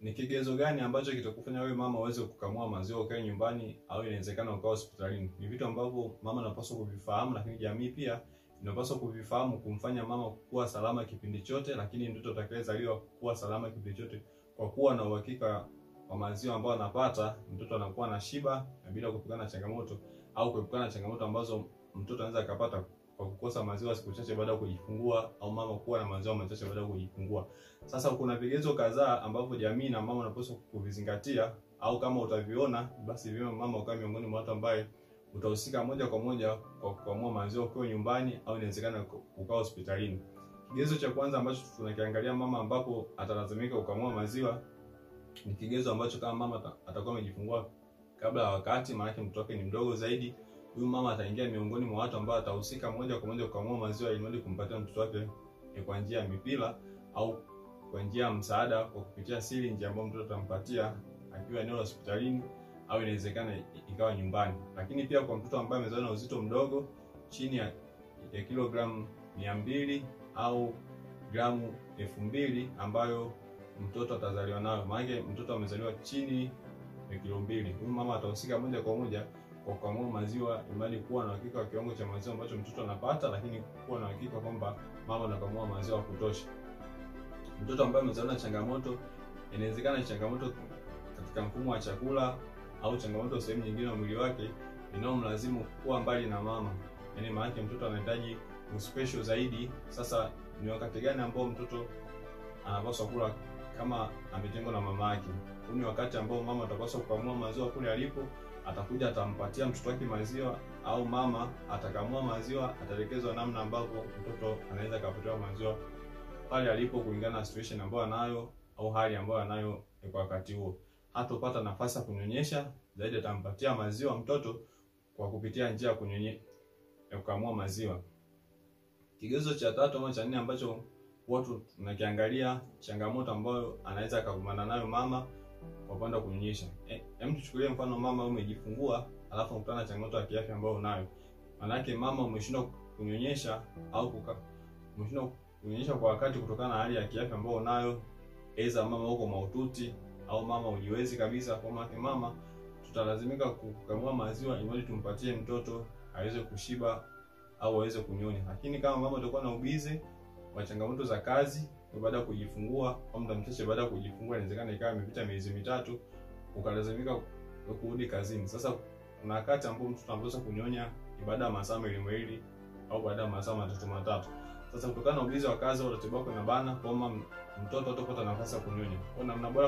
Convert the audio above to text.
Ni kigezo gani ambacho kitakufanya wewe mama uweze kukamua maziwa ukae nyumbani au inawezekana ukae hospitalini? Ni vitu ambavyo mama anapaswa kuvifahamu, lakini jamii pia inapaswa kuvifahamu kumfanya mama kuwa salama kipindi chote, lakini mtoto atakayezaliwa kuwa salama kipindi chote kwa kuwa na uhakika wa maziwa ambayo anapata. Mtoto anakuwa na shiba na bila kupigana na changamoto au kuepukana na changamoto ambazo mtoto anaweza akapata kwa kukosa maziwa siku chache baada ya kujifungua au mama kuwa na maziwa machache baada ya kujifungua. Sasa kuna vigezo kadhaa ambavyo jamii na mama wanapaswa kuvizingatia, au kama utaviona basi vyema mama ukae miongoni mwa watu ambaye utahusika moja kwa moja kwa kukamua maziwa ukiwa nyumbani au inawezekana ukaa hospitalini. Kigezo cha kwanza ambacho tunakiangalia mama ambapo atalazimika kukamua maziwa ni kigezo ambacho kama mama atakuwa amejifungua kabla ya wakati, maana mtoto wake ni mdogo zaidi. Huyu mama ataingia miongoni mwa watu ambao atahusika moja kwa moja kukamua maziwa ili kumpatia mtoto wake kwa njia ya mipira au kwa njia ya msaada kwa kupitia syringe ambayo mtoto atampatia akiwa eneo la hospitalini au inawezekana ikawa nyumbani. Lakini pia kwa mtoto ambaye amezaliwa na uzito mdogo chini ya kilogramu 200 au gramu 2000 ambayo mtoto atazaliwa nayo, maana mtoto amezaliwa chini ya kilo 2, huyu mama atahusika moja kwa moja kwa kukamua maziwa ili kuwa na uhakika wa kiwango cha maziwa ambacho mtoto anapata, lakini kuwa na uhakika kwamba mama anakamua maziwa ya kutosha. Mtoto ambaye amezaliwa na changamoto, inawezekana changamoto katika mfumo wa chakula au changamoto sehemu nyingine ya mwili wake inayomlazimu kuwa mbali na mama, yaani maana mtoto anahitaji special zaidi. Sasa ni wakati gani ambao mtoto anapaswa kula kama ametengwa na mama yake? Huu ni wakati ambao mama atapaswa kukamua maziwa kule alipo, atakuja atampatia mtoto wake maziwa, au mama atakamua maziwa, ataelekezwa namna ambavyo mtoto anaweza kupatiwa maziwa pale alipo kulingana na situation ambayo anayo au hali ambayo anayo kwa wakati huo. Hatopata nafasi ya kunyonyesha zaidi, atampatia maziwa mtoto kwa kupitia njia ya kukamua maziwa. Kigezo cha 3 au cha 4 ambacho watu tunakiangalia, changamoto ambayo anaweza kukumbana nayo mama kwa upande wa kunyonyesha. Hem, tuchukulie mfano mama umejifungua alafu unakutana na changamoto ya kiafya ambayo unayo. Maana yake mama umeshindwa kunyonyesha au umeshindwa kunyonyesha kwa wakati kutokana na hali ya kiafya ambayo unayo, aidha mama uko mahututi au mama hujiwezi kabisa. Kwa maana mama tutalazimika kukamua maziwa ili tumpatie mtoto aweze kushiba au aweze kunyonya. Lakini kama mama atakuwa na ubizi wa changamoto za kazi baada ya kujifungua au muda mchache baada ya kujifungua, inawezekana ikawa imepita miezi 3 ukalazimika kurudi kazini. Sasa kuna wakati ambapo mtoto anapaswa kunyonya baada ya masaa 2 au baada ya masaa 3. Sasa kutokana na ubizi wa kazi au ratiba yako inabana, kwa mama mtoto atapata nafasi ya kunyonya. Kwa namna bora